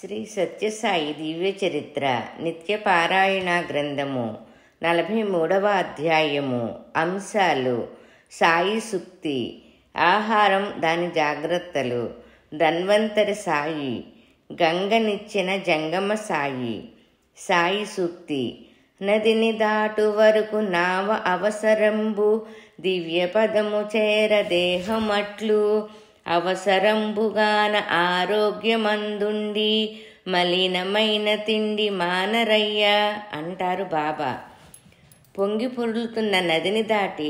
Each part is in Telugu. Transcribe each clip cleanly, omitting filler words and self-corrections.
శ్రీ సత్యసాయి దివ్య చరిత్ర నిత్య పారాయణ గ్రంథము 43వ అధ్యాయము. అంశాలు: సాయి సూక్తి, ఆహారం దాని జాగ్రత్తలు, ధన్వంతరి సాయి, గంగనిచ్చిన జంగమ సాయి. సాయి సూక్తి: నదిని దాటు వరకు నావ అవసరంబు, దివ్య పదము చేర దేహమట్లు. అవసరంబుగాన ఆరోగ్యమందుండి, మలినమైన తిండి మానరయ్యా అంటారు బాబా. పొంగి పొర్లుతున్న నదిని దాటి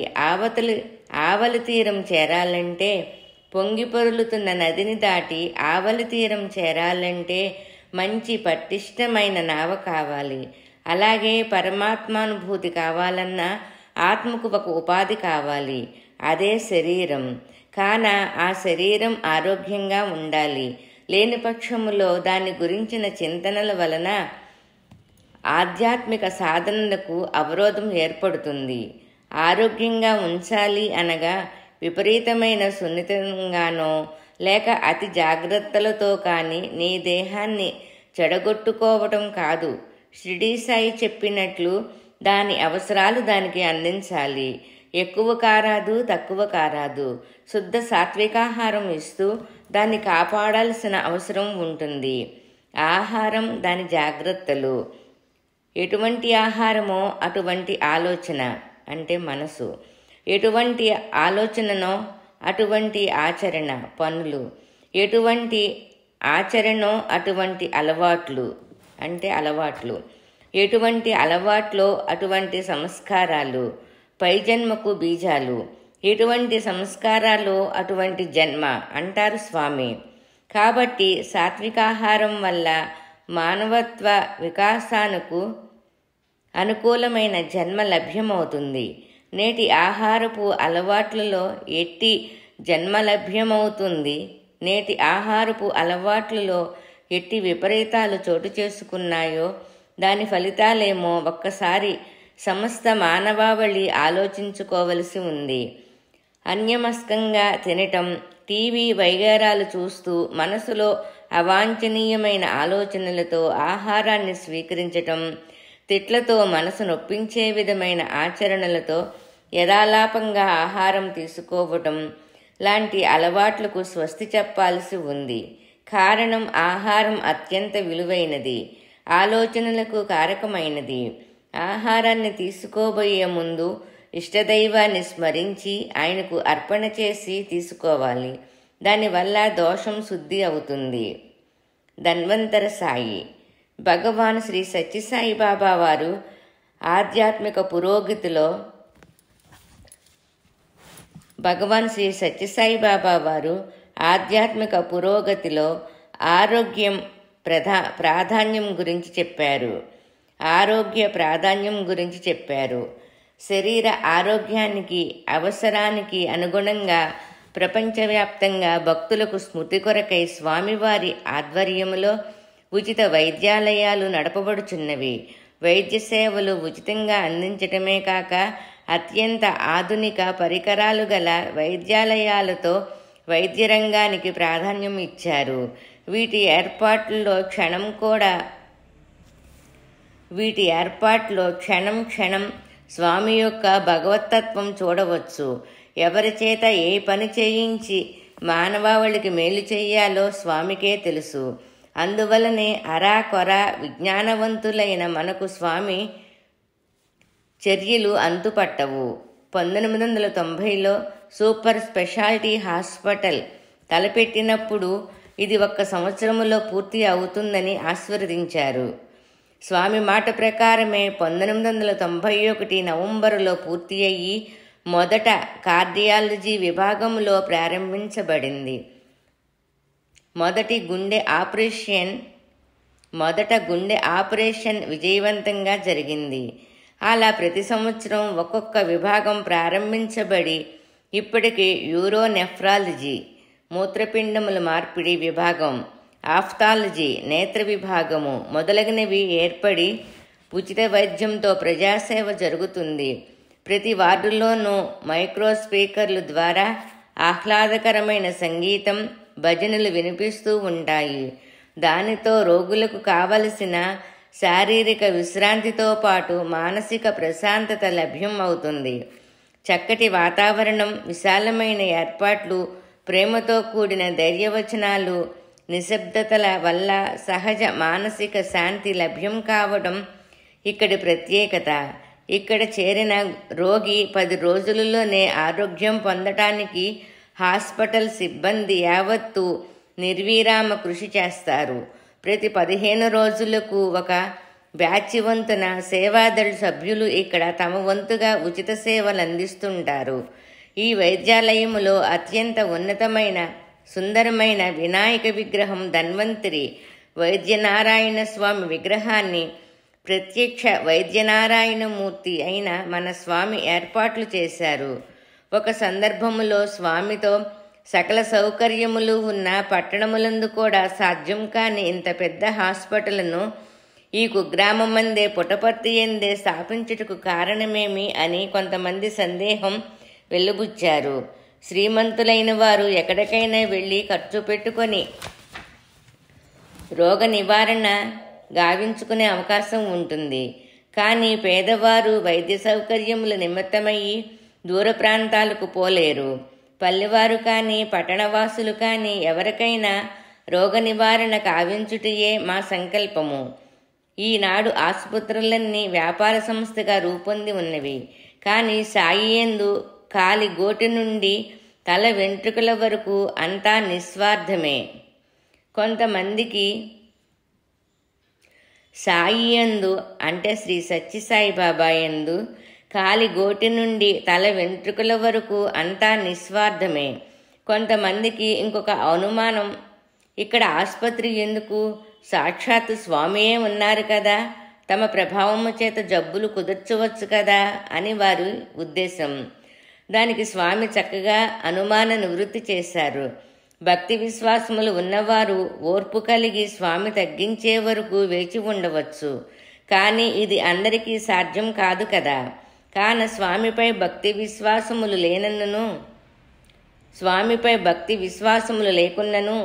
ఆవలి తీరం చేరాలంటే ఆవలి తీరం చేరాలంటే మంచి పటిష్టమైన నావ కావాలి. అలాగే పరమాత్మానుభూతి కావాలన్నా ఆత్మకు ఒక ఉపాధి కావాలి. అదే శరీరం. కాన ఆ శరీరం ఆరోగ్యంగా ఉండాలి. లేని పక్షములో దాని గురించిన చింతనల వలన ఆధ్యాత్మిక సాధనలకు అవరోధం ఏర్పడుతుంది. ఆరోగ్యంగా ఉంచాలి అనగా విపరీతమైన సున్నితంగానో లేక అతి జాగ్రత్తలతో కానీ నీ దేహాన్ని చెడగొట్టుకోవటం కాదు. షిరిడీ సాయి చెప్పినట్లు దాని అవసరాలు దానికి అందించాలి. ఎక్కువ కారాదు, తక్కువ కారాదు, శుద్ధ సాత్వికాహారం ఇస్తూ దాన్ని కాపాడాల్సిన అవసరం ఉంటుంది. ఆహారం దాని జాగ్రత్తలు: ఎటువంటి ఆహారమో అటువంటి ఆలోచన, అంటే మనసు. ఎటువంటి ఆలోచననో అటువంటి ఆచరణ, పనులు. ఎటువంటి ఆచరణో అటువంటి అలవాట్లు, అంటే అలవాట్లు. ఎటువంటి అలవాట్లో అటువంటి సంస్కారాలు, పై జన్మకు బీజాలు. ఎటువంటి సంస్కారాలు అటువంటి జన్మ అంటారు స్వామి. కాబట్టి సాత్వికాహారం వల్ల మానవత్వ వికాసానికి అనుకూలమైన జన్మ లభ్యమవుతుంది. నేటి ఆహారపు అలవాట్లలో ఎట్టి జన్మ లభ్యమవుతుంది. నేటి ఆహారపు అలవాట్లలో ఎట్టి విపరీతాలు చోటు చేసుకున్నాయో దాని ఫలితాలేమో ఒక్కసారి సమస్త మానవావళి ఆలోచించుకోవలసి ఉంది. అన్యమస్కంగా తినటం, టీవీ వైగారాలు చూస్తూ మనసులో అవాంఛనీయమైన ఆలోచనలతో ఆహారాన్ని స్వీకరించటం, తిట్లతో మనసు నొప్పించే విధమైన ఆచరణలతో యథాలాపంగా ఆహారం తీసుకోవటం లాంటి అలవాట్లకు స్వస్తి చెప్పాల్సి ఉంది. కారణం ఆహారం అత్యంత విలువైనది, ఆలోచనలకు కారకమైనది. ఆహారాన్ని తీసుకోబోయే ముందు ఇష్టదైవాన్ని స్మరించి ఆయనకు అర్పణ చేసి తీసుకోవాలి. దానివల్ల దోషం శుద్ధి అవుతుంది. ధన్వంతరి సాయి. భగవాన్ శ్రీ సత్యసాయి బాబా వారు ఆధ్యాత్మిక పురోగతిలో ఆరోగ్యం ప్రాధాన్యం గురించి చెప్పారు. శరీర ఆరోగ్యానికి అవసరానికి అనుగుణంగా ప్రపంచవ్యాప్తంగా భక్తులకు స్మృతి కొరకై స్వామివారి ఆధ్వర్యములో ఉచిత వైద్యాలయాలు నడపబడుచున్నవి. వైద్య సేవలు ఉచితంగా అందించటమే కాక అత్యంత ఆధునిక పరికరాలు గల వైద్యాలయాలతో వైద్య రంగానికి ప్రాధాన్యం ఇచ్చారు. వీటి ఏర్పాట్లో క్షణం క్షణం స్వామి యొక్క భగవతత్వం చూడవచ్చు. ఎవరి చేత ఏ పని చేయించి మానవాళికి మేలు చేయాలో స్వామికే తెలుసు. అందువలనే అరాకొర విజ్ఞానవంతులైన మనకు స్వామి చర్యలు అంతుపట్టవు. 1990లో సూపర్ స్పెషాలిటీ హాస్పిటల్ తలపెట్టినప్పుడు ఇది 1 సంవత్సరములో పూర్తి అవుతుందని ఆశీర్వదించారు. స్వామి మాట ప్రకారమే 1991 నవంబరులో పూర్తి అయ్యి మొదట కార్డియాలజీ విభాగంలో ప్రారంభించబడింది. మొదట గుండె ఆపరేషన్ విజయవంతంగా జరిగింది. అలా ప్రతి సంవత్సరం ఒక్కొక్క విభాగం ప్రారంభించబడి ఇప్పటికి యూరోనెఫ్రాలజీ మూత్రపిండముల మార్పిడి విభాగం, ఆఫ్థాలజీ నేత్ర విభాగము మొదలగునవి ఏర్పడి ఉచిత వైద్యంతో ప్రజాసేవ జరుగుతుంది. ప్రతి వార్డుల్లోనూ మైక్రో స్పీకర్ల ద్వారా ఆహ్లాదకరమైన సంగీతం, భజనలు వినిపిస్తూ ఉంటాయి. దానితో రోగులకు కావలసిన శారీరక విశ్రాంతితో పాటు మానసిక ప్రశాంతత లభ్యం అవుతుంది. చక్కటి వాతావరణం, విశాలమైన ఏర్పాట్లు, ప్రేమతో కూడిన ధైర్యవచనాలు, నిశ్శబ్దతల వల్ల సహజ మానసిక శాంతి లభ్యం కావడం ఇక్కడి ప్రత్యేకత. ఇక్కడ చేరిన రోగి 10 రోజులలోనే ఆరోగ్యం పొందటానికి హాస్పిటల్ సిబ్బంది యావత్తు నిర్విరామ కృషి చేస్తారు. ప్రతి 15 రోజులకు ఒక బ్యాచ్ వంతున సేవాదళ సభ్యులు ఇక్కడ తమ వంతుగా ఉచిత సేవలు అందిస్తుంటారు. ఈ వైద్యాలయములో అత్యంత ఉన్నతమైన సుందరమైన వినాయక విగ్రహం ధన్వంతరి వైద్యనారాయణ స్వామి విగ్రహాన్ని ప్రత్యక్ష వైద్యనారాయణమూర్తి అయిన మన స్వామి ఏర్పాట్లు చేశారు. ఒక సందర్భములో స్వామితో సకల సౌకర్యములు ఉన్న పట్టణములందు కూడా సాధ్యం కాని ఇంత పెద్ద హాస్పిటల్ను ఈ కుగ్రామమందే పుటపర్తి ఎందే స్థాపించుటకు కారణమేమి అని కొంతమంది సందేహం వెలుబుచ్చారు. శ్రీమంతులైన వారు ఎక్కడికైనా వెళ్ళి ఖర్చు పెట్టుకొని రోగ నివారణ గావించుకునే అవకాశం ఉంటుంది. కానీ పేదవారు వైద్య సౌకర్యముల నిమిత్తమయ్యి దూర ప్రాంతాలకు పోలేరు. పల్లెవారు కానీ పట్టణవాసులు కానీ ఎవరికైనా రోగ నివారణ కావించుటయే మా సంకల్పము. ఈనాడు ఆసుపత్రులన్నీ వ్యాపార సంస్థగా రూపొంది ఉన్నవి. కానీ సాయియందు కాలి గోటి నుండి తల వెంట్రుకల వరకు అంతా నిస్వార్థమే. కొంతమందికి సాయియందు అంటే శ్రీ సత్యసాయిబాబా యందు కాలి గోటి నుండి తల వెంట్రుకల వరకు అంతా నిస్వార్థమే. కొంతమందికి ఇంకొక అనుమానం, ఇక్కడ ఆసుపత్రి ఎందుకు? సాక్షాత్తు స్వామియే ఉన్నారు కదా, తమ ప్రభావము చేత జబ్బులు కుదర్చవచ్చు కదా అని వారి ఉద్దేశం. దానికి స్వామి చక్కగా అనుమాన నివృత్తి చేశారు. భక్తి విశ్వాసములు ఉన్నవారు ఓర్పు కలిగి స్వామి తగ్గించే వరకు వేచి ఉండవచ్చు. కానీ ఇది అందరికీ సాధ్యం కాదు కదా. కాన స్వామిపై భక్తి విశ్వాసములు లేకున్నను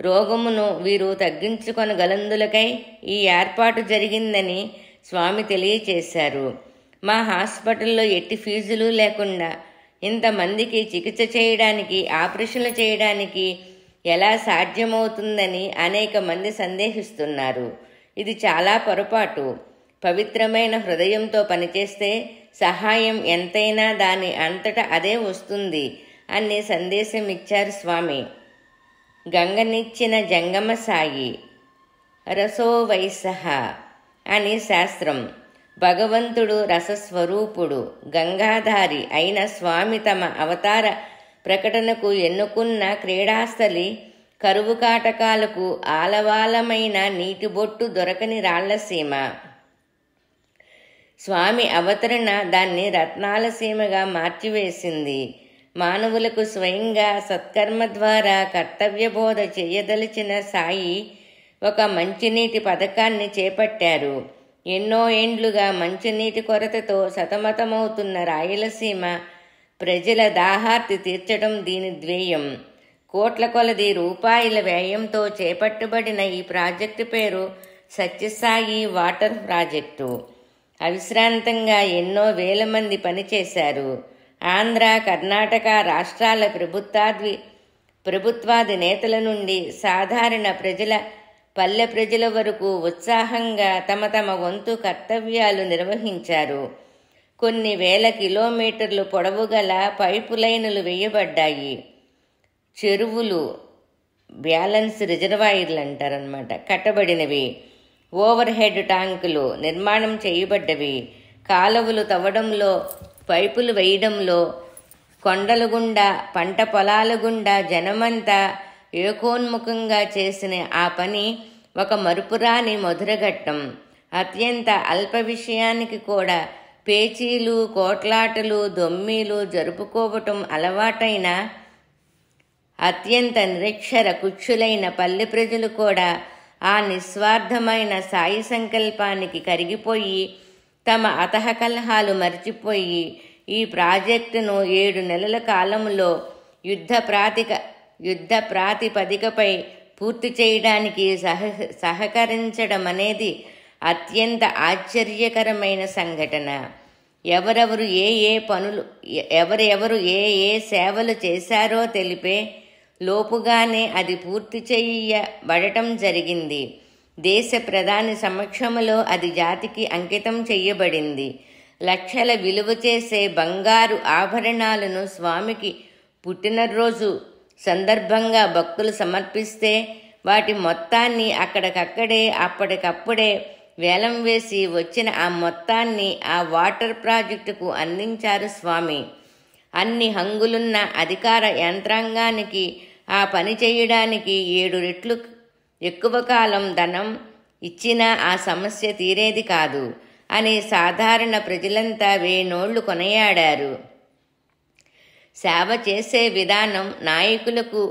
రోగమును వీరు తగ్గించుకొనగలందులకై ఈ ఏర్పాటు జరిగిందని స్వామి తెలియచేశారు. మా హాస్పిటల్లో ఎట్టి ఫీజులు లేకుండా ఇంతమందికి చికిత్స చేయడానికి, ఆపరేషన్లు చేయడానికి ఎలా సాధ్యమవుతుందని అనేక మంది సందేహిస్తున్నారు. ఇది చాలా పొరపాటు. పవిత్రమైన హృదయంతో పనిచేస్తే సహాయం ఎంతైనా దాని అంతటా అదే వస్తుంది అని సందేశం ఇచ్చారు స్వామి. గంగనిచ్చిన జంగమ సాయి రసో వైసహ అని శాస్త్రం. భగవంతుడు రసస్వరూపుడు, గంగాధారి అయిన స్వామి తమ అవతార ప్రకటనకు ఎన్నుకున్న క్రీడాస్థలి కరువు కాటకాలకు ఆలవాలమైన నీటిబొట్టు దొరకని రాళ్లసీమ. స్వామి అవతరణ దాన్ని రత్నాల సీమగా మార్చివేసింది. మానవులకు స్వయంగా సత్కర్మ ద్వారా కర్తవ్యబోధ చేయదలిచిన సాయి ఒక మంచినీటి పథకాన్ని చేపట్టారు. ఎన్నో ఏండ్లుగా మంచినీటి కొరతతో సతమతమవుతున్న రాయలసీమ ప్రజల దాహార్తి తీర్చడం దీని ధ్యేయం. కోట్ల కొలది రూపాయల వ్యయంతో చేపట్టబడిన ఈ ప్రాజెక్టు పేరు సత్యసాయి వాటర్ ప్రాజెక్టు. అవిశ్రాంతంగా ఎన్నో వేల మంది పనిచేశారు. ఆంధ్ర, కర్ణాటక రాష్ట్రాల ప్రభుత్వాది నేతల నుండి సాధారణ పల్లె ప్రజల వరకు ఉత్సాహంగా తమ తమ వంతు కర్తవ్యాలు నిర్వహించారు. కొన్ని వేల కిలోమీటర్లు పొడవు గల పైపు లైనులు వేయబడ్డాయి. చెరువులు, బ్యాలెన్స్ రిజర్వాయర్లు అంటారనమాట, కట్టబడినవి. ఓవర్ హెడ్ ట్యాంకులు నిర్మాణం చేయబడ్డవి. కాలువలు తవ్వడంలో, పైపులు వేయడంలో, కొండల గుండా, పంట పొలాల గుండా జనమంతా ఏకోన్ముఖంగా చేసిన ఆ పని ఒక మరుపురాని మధురఘట్టం. అత్యంత అల్ప విషయానికి కూడా పేచీలు, కోట్లాటలు, దొమ్మీలు జరుపుకోవటం అలవాటైన అత్యంత నిరక్షర కుచ్చులైన పల్లె ప్రజలు కూడా ఆ నిస్వార్థమైన సాయి సంకల్పానికి కరిగిపోయి తమ అతహకలహాలు మర్చిపోయి ఈ ప్రాజెక్టును 7 నెలల కాలంలో యుద్ధ ప్రాతిపదికపై పూర్తి చేయడానికి సహకరించడం అనేది అత్యంత ఆశ్చర్యకరమైన సంఘటన. ఎవరెవరు ఏ ఏ సేవలు చేశారో తెలిపే లోపుగానే అది పూర్తి చేయబడటం జరిగింది. దేశ ప్రధాని సమక్షంలో అది జాతికి అంకితం చెయ్యబడింది. లక్షల విలువ చేసే బంగారు ఆభరణాలను స్వామికి పుట్టినరోజు సందర్భంగా భక్తులు సమర్పిస్తే వాటి మొత్తాన్ని అప్పటికప్పుడే వేలం వేసి వచ్చిన ఆ మొత్తాన్ని ఆ వాటర్ ప్రాజెక్టుకు అందించారు స్వామి. అన్ని హంగులున్న అధికార యంత్రాంగానికి ఆ పని చేయడానికి 7 రెట్లు ఎక్కువ కాలం ధనం ఇచ్చినా ఆ సమస్య తీరేది కాదు అని సాధారణ ప్రజలంతా వేనోళ్లు కొనియాడారు. సేవ చేసే విధానం, నాయకులకు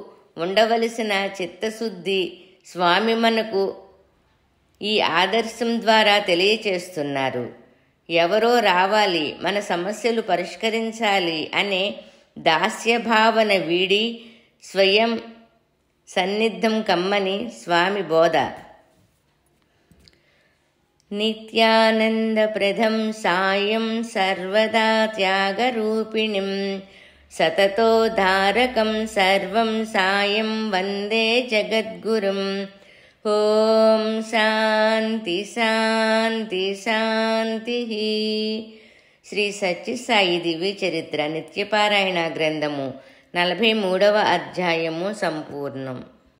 ఉండవలసిన చిత్తశుద్ధి స్వామి మనకు ఈ ఆదర్శం ద్వారా తెలియచేస్తున్నారు. ఎవరో రావాలి, మన సమస్యలు పరిష్కరించాలి అనే దాస్యభావన వీడి స్వయం సన్నిధం కమ్మని స్వామి బోధ. నిత్యానందప్రదం సాయం సర్వదా త్యాగరూపిణిం సతతోద్ధారకం సర్వం సాయం వందే జగద్గురుం. ఓం శాంతి శాంతి శాంతి. శ్రీ సత్యసాయి దివ్య చరిత్ర నిత్యపారాయణ గ్రంథము 43వ అధ్యాయము సంపూర్ణం.